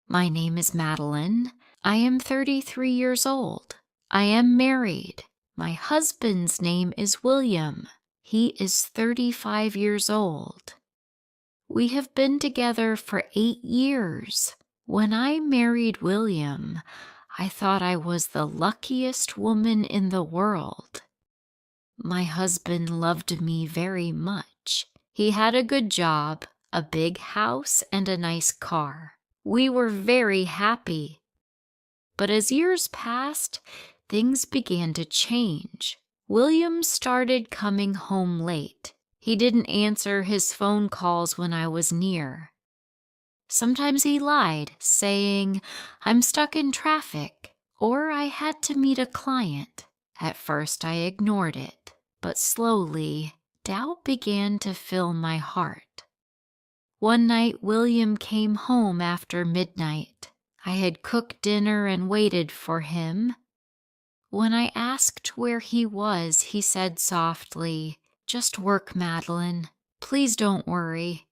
My name is Madelyn. I am 33 years old. I am married. My husband's name is William. He is 35 years old. We have been together for 8 years. When I married William, I thought I was the luckiest woman in the world. My husband loved me very much. He had a good job, a big house, and a nice car. We were very happy. But as years passed, things began to change. William started coming home late. He didn't answer his phone calls when I was near. Sometimes he lied, saying, "I'm stuck in traffic," or "I had to meet a client." At first I ignored it, but slowly, doubt began to fill my heart. One night William came home after midnight. I had cooked dinner and waited for him. When I asked where he was, he said softly, "Just work, Madelyn. Please don't worry."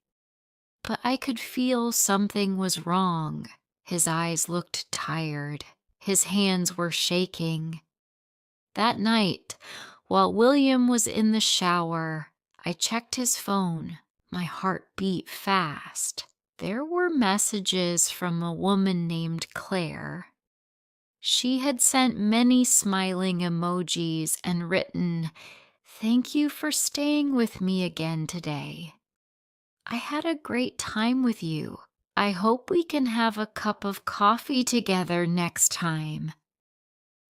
But I could feel something was wrong. His eyes looked tired. His hands were shaking. That night, while William was in the shower, I checked his phone. My heart beat fast. There were messages from a woman named Claire. She had sent many smiling emojis and written, "Thank you for staying with me again today. I had a great time with you. I hope we can have a cup of coffee together next time."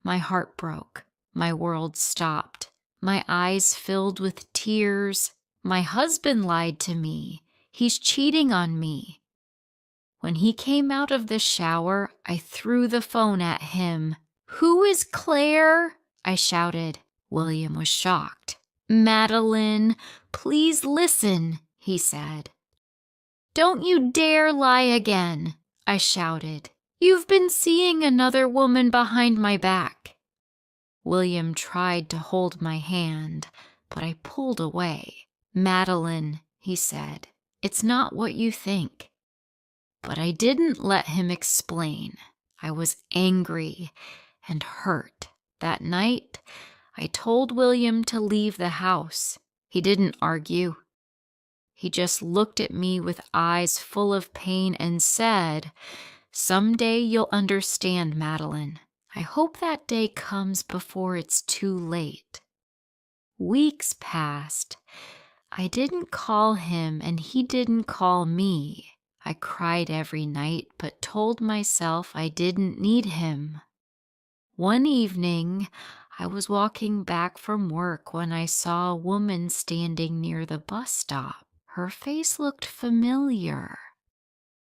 My heart broke. My world stopped. My eyes filled with tears. My husband lied to me. He's cheating on me. When he came out of the shower, I threw the phone at him. "Who is Claire?" I shouted. William was shocked. "Madelyn, please listen," he said. "Don't you dare lie again," I shouted. "You've been seeing another woman behind my back." William tried to hold my hand, but I pulled away. "Madelyn," he said, "it's not what you think." But I didn't let him explain. I was angry and hurt. That night, I told William to leave the house. He didn't argue. He just looked at me with eyes full of pain and said, "Someday you'll understand, Madelyn. I hope that day comes before it's too late." Weeks passed. I didn't call him and he didn't call me. I cried every night, but told myself I didn't need him. One evening, I was walking back from work when I saw a woman standing near the bus stop. Her face looked familiar.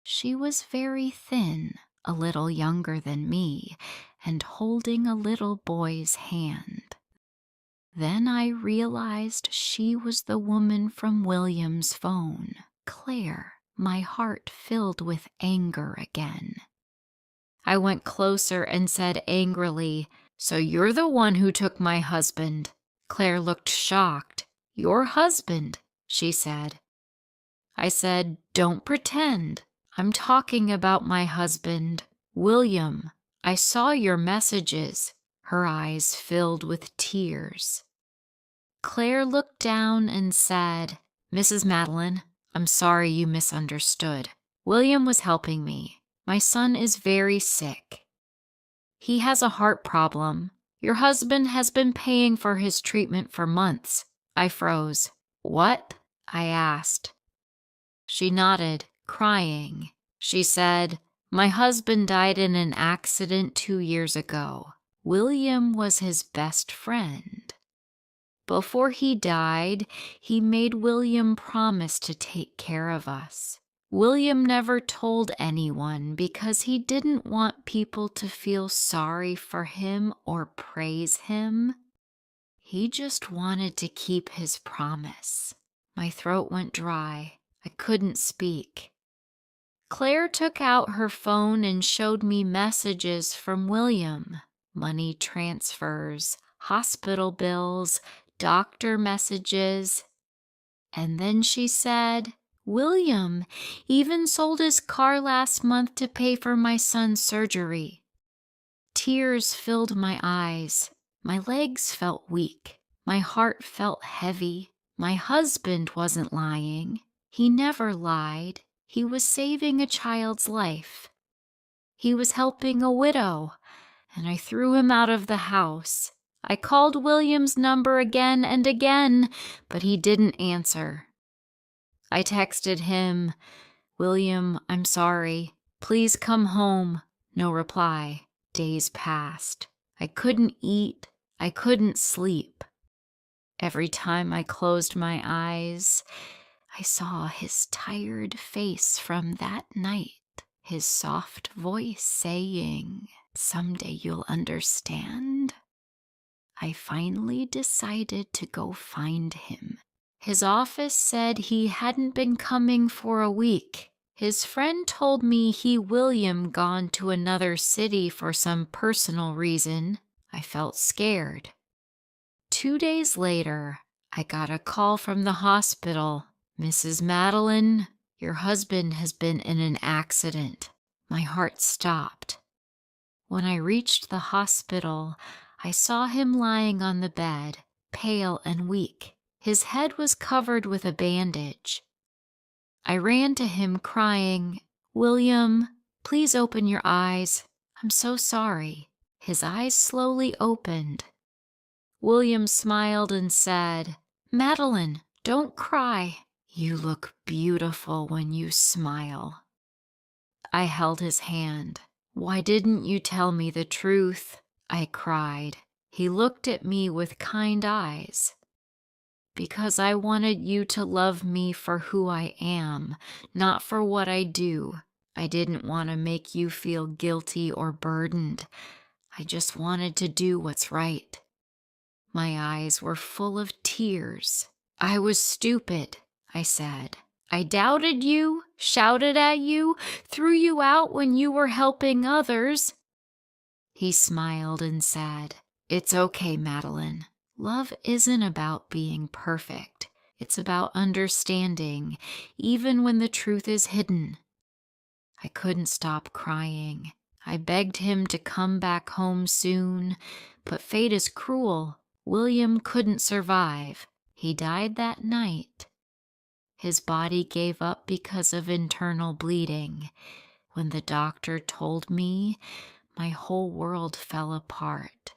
She was very thin, a little younger than me, and holding a little boy's hand. Then I realized she was the woman from William's phone, Claire. My heart filled with anger again. I went closer and said angrily, "So you're the one who took my husband." Claire looked shocked. "Your husband," she said. I said, "Don't pretend. I'm talking about my husband, William. I saw your messages." Her eyes filled with tears. Claire looked down and said, "Mrs. Madelyn, I'm sorry you misunderstood. William was helping me. My son is very sick. He has a heart problem. Your husband has been paying for his treatment for months." I froze. "What?" I asked. She nodded, crying. She said, "My husband died in an accident 2 years ago. William was his best friend. Before he died, he made William promise to take care of us. William never told anyone because he didn't want people to feel sorry for him or praise him. He just wanted to keep his promise." My throat went dry. I couldn't speak. Claire took out her phone and showed me messages from William. Money transfers, hospital bills, doctor messages. And then she said, William even sold his car last month to pay for my son's surgery. Tears filled my eyes. My legs felt weak. My heart felt heavy. My husband wasn't lying. He never lied. He was saving a child's life. He was helping a widow, and I threw him out of the house. I called William's number again and again, but he didn't answer. I texted him, "William, I'm sorry. Please come home." No reply. Days passed. I couldn't eat. I couldn't sleep. Every time I closed my eyes, I saw his tired face from that night, his soft voice saying, "Someday you'll understand." I finally decided to go find him. His office said he hadn't been coming for a week. His friend told me William gone to another city for some personal reason. I felt scared. 2 days later, I got a call from the hospital. "Mrs. Madelyn, your husband has been in an accident." My heart stopped. When I reached the hospital, I saw him lying on the bed, pale and weak. His head was covered with a bandage. I ran to him crying, "William, please open your eyes. I'm so sorry." His eyes slowly opened. William smiled and said, "Madelyn, don't cry. You look beautiful when you smile." I held his hand. "Why didn't you tell me the truth?" I cried. He looked at me with kind eyes. "Because I wanted you to love me for who I am, not for what I do. I didn't want to make you feel guilty or burdened. I just wanted to do what's right." My eyes were full of tears. "I was stupid," I said. "I doubted you, shouted at you, threw you out when you were helping others." He smiled and said, "It's okay, Madelyn. Love isn't about being perfect. It's about understanding, even when the truth is hidden." I couldn't stop crying. I begged him to come back home soon, but fate is cruel. William couldn't survive. He died that night. His body gave up because of internal bleeding. When the doctor told me, my whole world fell apart.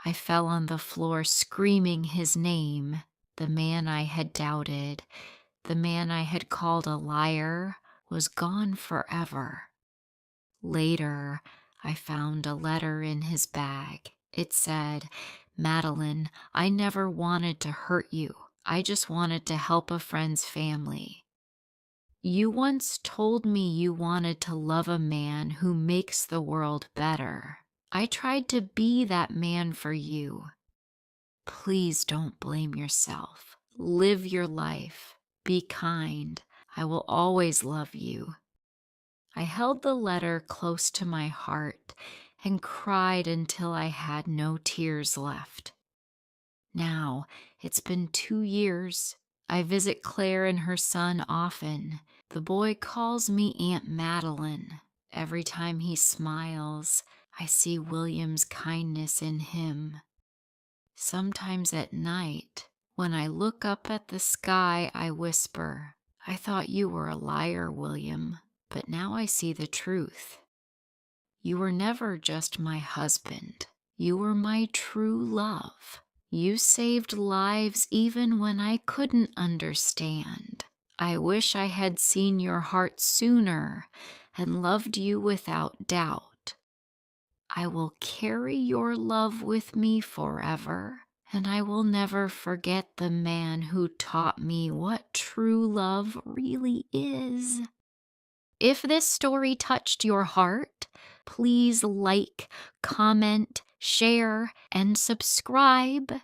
I fell on the floor screaming his name. The man I had doubted, the man I had called a liar, was gone forever. Later, I found a letter in his bag. It said, "Madelyn, I never wanted to hurt you. I just wanted to help a friend's family. You once told me you wanted to love a man who makes the world better. I tried to be that man for you. Please don't blame yourself. Live your life. Be kind. I will always love you." I held the letter close to my heart and cried until I had no tears left. Now, it's been 2 years. I visit Claire and her son often. The boy calls me Aunt Madelyn. Every time he smiles, I see William's kindness in him. Sometimes at night, when I look up at the sky, I whisper, "I thought you were a liar, William, but now I see the truth. You were never just my husband. You were my true love. You saved lives even when I couldn't understand. I wish I had seen your heart sooner and loved you without doubt. I will carry your love with me forever, and I will never forget the man who taught me what true love really is." If this story touched your heart, please like, comment, share, and subscribe.